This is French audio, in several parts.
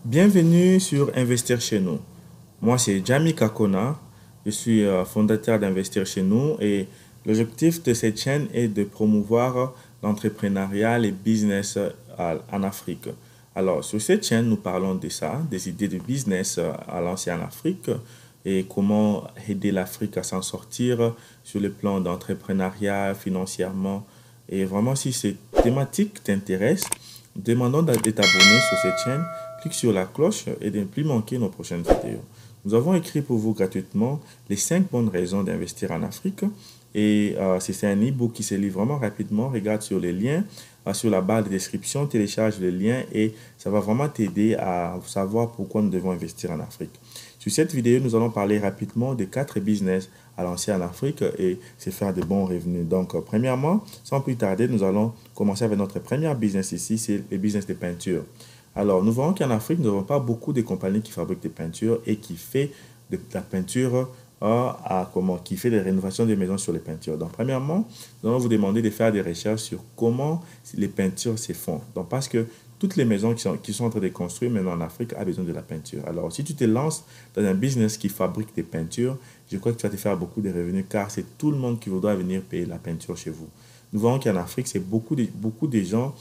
Bienvenue sur Investir chez nous. Moi, c'est Jamie Kakona. Je suis fondateur d'Investir chez nous et l'objectif de cette chaîne est de promouvoir l'entrepreneuriat et business en Afrique. Alors, sur cette chaîne, nous parlons de ça, des idées de business à lancer en Afrique et comment aider l'Afrique à s'en sortir sur le plan d'entrepreneuriat, financièrement. Et vraiment, si ces thématiques t'intéressent, demandons de t'abonner sur cette chaîne, clique sur la cloche et de ne plus manquer nos prochaines vidéos. Nous avons écrit pour vous gratuitement les 5 bonnes raisons d'investir en Afrique. Et c'est un e-book qui se lit vraiment rapidement. Regarde sur les liens, sur la barre de description, télécharge le lien et ça va vraiment t'aider à savoir pourquoi nous devons investir en Afrique. Sur cette vidéo, nous allons parler rapidement de 4 business à lancer en Afrique et c'est faire de bons revenus. Donc, premièrement, sans plus tarder, nous allons commencer avec notre premier business ici, c'est le business de peinture. Alors, nous voyons qu'en Afrique, nous n'avons pas beaucoup de compagnies qui fabriquent des peintures et qui font de la peinture qui fait des rénovations des maisons sur les peintures. Donc, premièrement, nous allons vous demander de faire des recherches sur comment les peintures se font. Donc, parce que toutes les maisons qui sont en train de construire maintenant en Afrique ont besoin de la peinture. Alors, si tu te lances dans un business qui fabrique des peintures, je crois que tu vas te faire beaucoup de revenus car c'est tout le monde qui voudra venir payer la peinture chez vous. Nous voyons qu'en Afrique, c'est beaucoup de gens,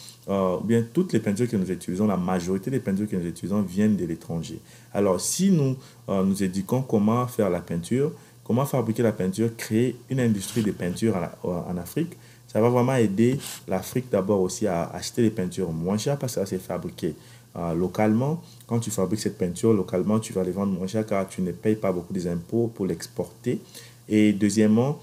bien toutes les peintures que nous utilisons, la majorité des peintures que nous utilisons viennent de l'étranger. Alors, si nous nous éduquons comment faire la peinture, comment fabriquer la peinture, créer une industrie de peinture en Afrique, ça va vraiment aider l'Afrique d'abord aussi à acheter des peintures moins chères parce que ça c'est fabriqué localement. Quand tu fabriques cette peinture localement, tu vas les vendre moins cher car tu ne payes pas beaucoup d'impôts pour l'exporter. Et deuxièmement,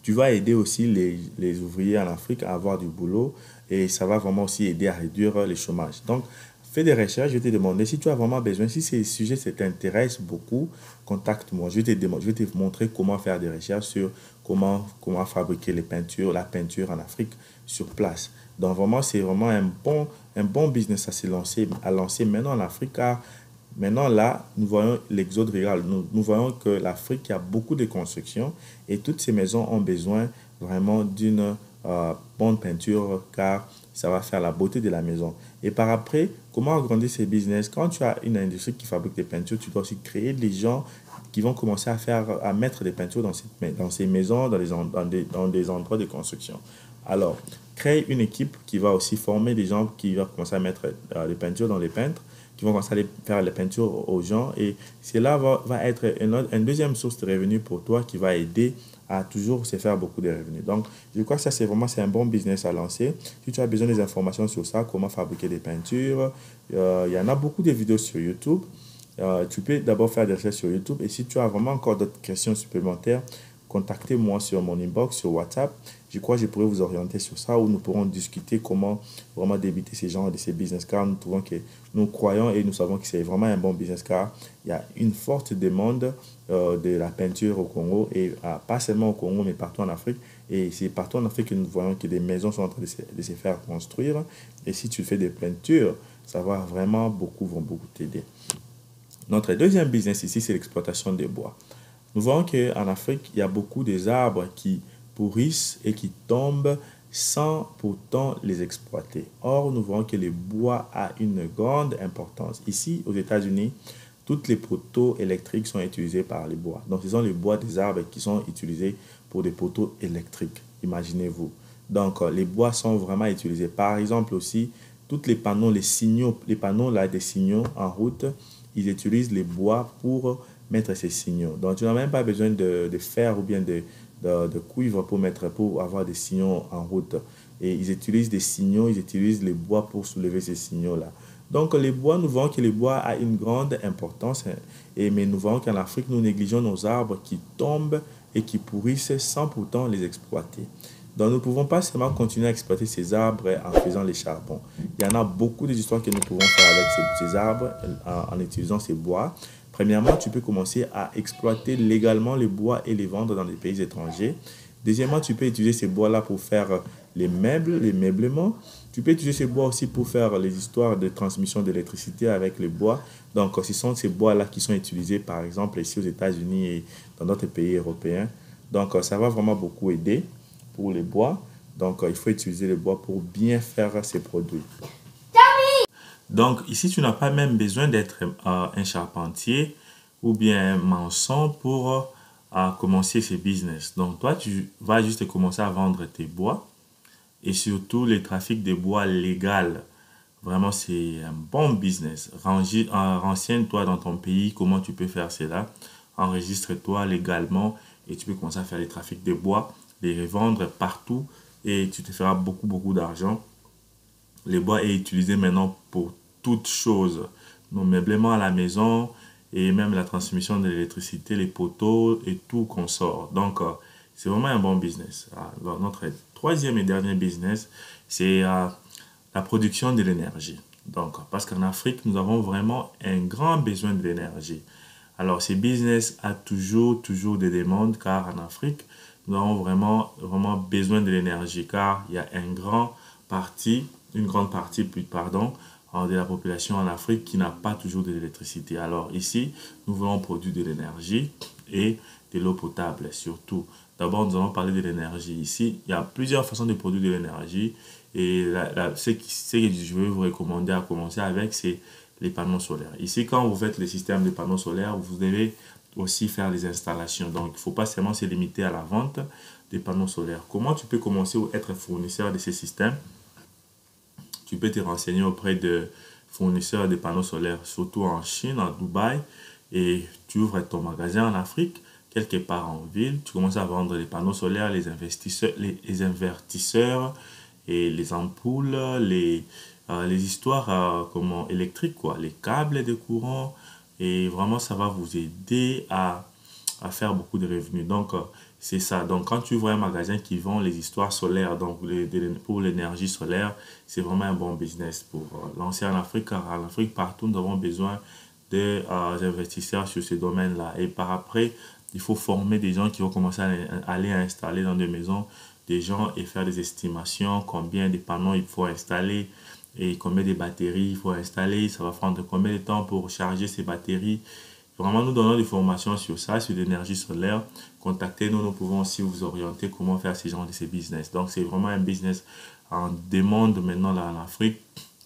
tu vas aider aussi les ouvriers en Afrique à avoir du boulot et ça va vraiment aussi aider à réduire le chômage. Donc, fais des recherches, je vais te demander si tu as vraiment besoin, si ces sujets t'intéressent beaucoup, contacte-moi. Je vais te montrer comment faire des recherches sur comment fabriquer la peinture en Afrique sur place. Donc, vraiment, c'est vraiment un bon business à lancer maintenant en Afrique car maintenant, là, nous voyons l'exode rural. Nous voyons que l'Afrique, il y a beaucoup de constructions et toutes ces maisons ont besoin vraiment d'une bonne peinture car ça va faire la beauté de la maison. Et par après, comment agrandir ces business? Quand tu as une industrie qui fabrique des peintures, tu dois aussi créer des gens qui vont commencer à mettre des peintures dans ces maisons, dans des endroits de construction. Alors, crée une équipe qui va aussi former des gens qui vont commencer à mettre des peintures dans les peintres qui vont commencer à faire les peintures aux gens et cela va être une deuxième source de revenus pour toi qui va aider à toujours se faire beaucoup de revenus. Donc, je crois que ça, c'est un bon business à lancer. Si tu as besoin des informations sur ça, comment fabriquer des peintures, il y en a beaucoup de vidéos sur YouTube. Tu peux d'abord faire des recherches sur YouTube et si tu as vraiment encore d'autres questions supplémentaires, contactez-moi sur mon inbox, sur WhatsApp. Je crois que je pourrais vous orienter sur ça où nous pourrons discuter comment vraiment débuter ces genres de ces business car nous croyons et nous savons que c'est vraiment un bon business car il y a une forte demande de la peinture au Congo et pas seulement au Congo mais partout en Afrique et c'est partout en Afrique que nous voyons que des maisons sont en train de se faire construire et si tu fais des peintures, ça va vraiment vont beaucoup t'aider. Notre deuxième business ici, c'est l'exploitation des bois. Nous voyons qu'en Afrique, il y a beaucoup d'arbres qui pourrissent et qui tombent sans pourtant les exploiter. Or, nous voyons que le bois a une grande importance. Ici, aux États-Unis, toutes les poteaux électriques sont utilisés par les bois. Donc, ce sont les bois des arbres qui sont utilisés pour des poteaux électriques. Imaginez-vous. Donc, les bois sont vraiment utilisés. Par exemple aussi, tous les panneaux, les panneaux là, des signaux en route, ils utilisent les bois pour mettre ces signaux. Donc, tu n'as même pas besoin de fer ou bien de cuivre pour avoir des signaux en route. Et ils utilisent des signaux, ils utilisent les bois pour soulever ces signaux-là. Donc, les bois, nous voyons que les bois a une grande importance, mais nous voyons qu'en Afrique, nous négligeons nos arbres qui tombent et qui pourrissent sans pourtant les exploiter. Donc, nous ne pouvons pas seulement continuer à exploiter ces arbres en faisant les charbons. Il y en a beaucoup d'histoires que nous pouvons faire avec ces arbres en utilisant ces bois. Premièrement, tu peux commencer à exploiter légalement les bois et les vendre dans des pays étrangers. Deuxièmement, tu peux utiliser ces bois-là pour faire les meubles, les meublements. Tu peux utiliser ces bois aussi pour faire les histoires de transmission d'électricité avec les bois. Donc, ce sont ces bois-là qui sont utilisés, par exemple, ici aux États-Unis et dans d'autres pays européens. Donc, ça va vraiment beaucoup aider pour les bois. Donc, il faut utiliser les bois pour bien faire ces produits. Donc ici, tu n'as pas même besoin d'être un charpentier ou bien un maçon pour commencer ce business. Donc toi, tu vas juste commencer à vendre tes bois et surtout les trafics de bois légal. Vraiment, c'est un bon business. Renseigne-toi dans ton pays comment tu peux faire cela. Enregistre-toi légalement et tu peux commencer à faire les trafics de bois, les revendre partout et tu te feras beaucoup, beaucoup d'argent. Le bois est utilisé maintenant pour toutes choses. Nos meublements à la maison et même la transmission de l'électricité, les poteaux et tout qu'on sort. Donc, c'est vraiment un bon business. Alors, notre troisième et dernier business, c'est la production de l'énergie. Donc, parce qu'en Afrique, nous avons vraiment un grand besoin de l'énergie. Alors, ce business a toujours des demandes car en Afrique, nous avons vraiment besoin de l'énergie car il y a une grande partie, pardon, de la population en Afrique qui n'a pas toujours de l'électricité. Alors ici, nous voulons produire de l'énergie et de l'eau potable surtout. D'abord, nous allons parler de l'énergie. Ici, il y a plusieurs façons de produire de l'énergie et ce que je vais vous recommander à commencer avec, c'est les panneaux solaires. Ici, quand vous faites le système de panneaux solaires, vous devez aussi faire les installations. Donc, il ne faut pas seulement se limiter à la vente des panneaux solaires. Comment tu peux commencer ou être fournisseur de ces systèmes? Tu peux te renseigner auprès de fournisseurs de panneaux solaires, surtout en Chine, en Dubaï, et tu ouvres ton magasin en Afrique, quelque part en ville, tu commences à vendre les panneaux solaires, les invertisseurs et les ampoules, les histoires comment, électriques, quoi, les câbles de courant, et vraiment ça va vous aider à faire beaucoup de revenus. Donc, c'est ça. Donc, quand tu vois un magasin qui vend les histoires solaires, donc pour l'énergie solaire, c'est vraiment un bon business pour lancer en Afrique, car en Afrique, partout, nous avons besoin d'investisseurs sur ce domaine-là. Et par après, il faut former des gens qui vont commencer à aller installer dans des maisons des gens et faire des estimations, combien de panneaux il faut installer et combien de batteries il faut installer, ça va prendre combien de temps pour charger ces batteries. Vraiment, nous donnons des formations sur ça, sur l'énergie solaire. Contactez-nous, nous pouvons aussi vous orienter comment faire ce genre de ces business. Donc, c'est vraiment un business en demande maintenant là en Afrique.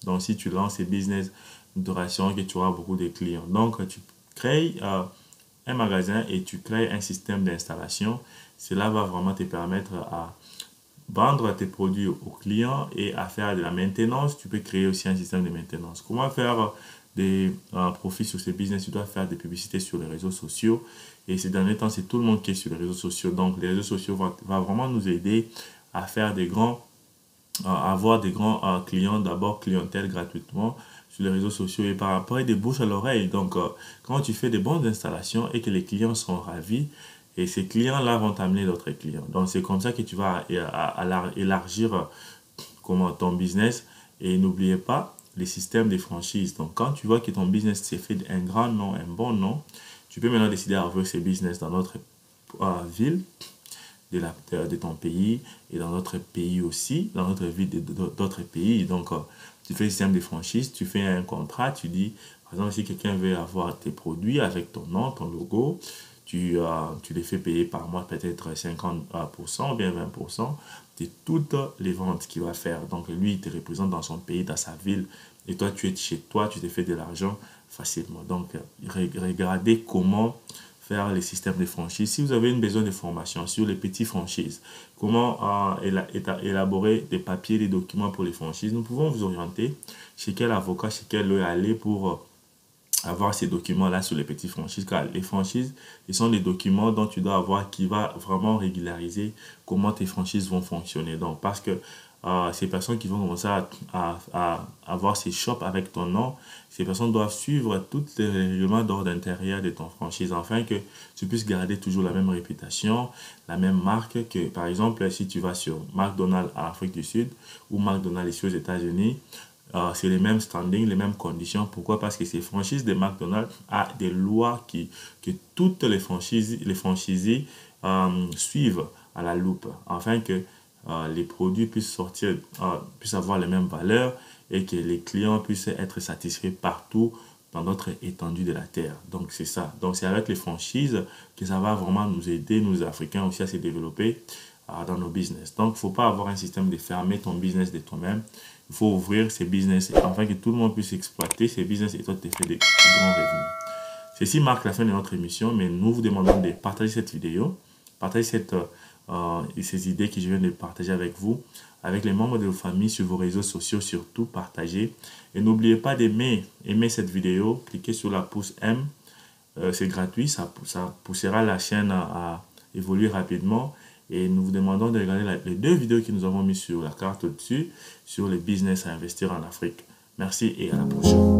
Donc, si tu lances ces business, nous te rassurons que tu auras beaucoup de clients. Donc, tu crées un magasin et tu crées un système d'installation. Cela va vraiment te permettre à vendre tes produits aux clients et à faire de la maintenance. Tu peux créer aussi un système de maintenance. Comment faire des profits sur ces business? Tu dois faire des publicités sur les réseaux sociaux. Et ces derniers temps, c'est tout le monde qui est sur les réseaux sociaux. Donc, les réseaux sociaux vont vraiment nous aider à faire avoir des grands clients, d'abord clientèle gratuitement sur les réseaux sociaux et par après des bouches à l'oreille. Donc, quand tu fais des bonnes installations et que les clients sont ravis, et ces clients-là vont t'amener d'autres clients. Donc, c'est comme ça que tu vas élargir comment, ton business. Et n'oubliez pas les systèmes de franchise. Donc, quand tu vois que ton business s'est fait un grand nom, un bon nom, tu peux maintenant décider à ouvrir ce business dans notre ville de ton pays et dans notre pays aussi, dans notre ville d'autres pays. Donc, tu fais le système de franchise, tu fais un contrat, tu dis, par exemple, si quelqu'un veut avoir tes produits avec ton nom, ton logo, tu les fais payer par mois peut-être 50% ou bien 20% de toutes les ventes qu'il va faire. Donc, lui, il te représente dans son pays, dans sa ville, et toi, tu es chez toi, tu te fais de l'argent facilement. Donc, regardez comment faire les systèmes de franchise. Si vous avez une besoin de formation sur les petites franchises, comment élaborer des papiers, des documents pour les franchises, nous pouvons vous orienter chez quel avocat, chez quel lawyer aller pour avoir ces documents-là sur les petites franchises. Car les franchises, ce sont des documents dont tu dois avoir qui va vraiment régulariser comment tes franchises vont fonctionner. Donc, parce que ces personnes qui vont commencer à avoir ces shops avec ton nom, ces personnes doivent suivre tous les règlements d'ordre intérieur de ton franchise afin que tu puisses garder toujours la même réputation, la même marque que, par exemple, si tu vas sur McDonald's en Afrique du Sud ou McDonald's ici aux États-Unis, c'est les mêmes standings, les mêmes conditions. Pourquoi? Parce que ces franchises de McDonald's a des lois que toutes les franchisés suivent à la loupe afin que les produits puissent sortir, puissent avoir les mêmes valeurs et que les clients puissent être satisfaits partout dans notre étendue de la terre. Donc c'est ça. Donc c'est avec les franchises que ça va vraiment nous aider, nous Africains aussi, à se développer dans nos business. Donc, il ne faut pas avoir un système de fermer ton business de toi-même. Il faut ouvrir ces business afin que tout le monde puisse exploiter ces business et toi, tu fais des grands revenus. Ceci marque la fin de notre émission, mais nous vous demandons de partager cette vidéo, partager ces idées que je viens de partager avec vous, avec les membres de vos familles sur vos réseaux sociaux, surtout partagez. Et n'oubliez pas d'aimer cette vidéo, cliquez sur la pouce M, c'est gratuit, ça poussera la chaîne à évoluer rapidement. Et nous vous demandons de regarder les 2 vidéos que nous avons mises sur la carte au-dessus, sur les business à investir en Afrique. Merci et à la prochaine.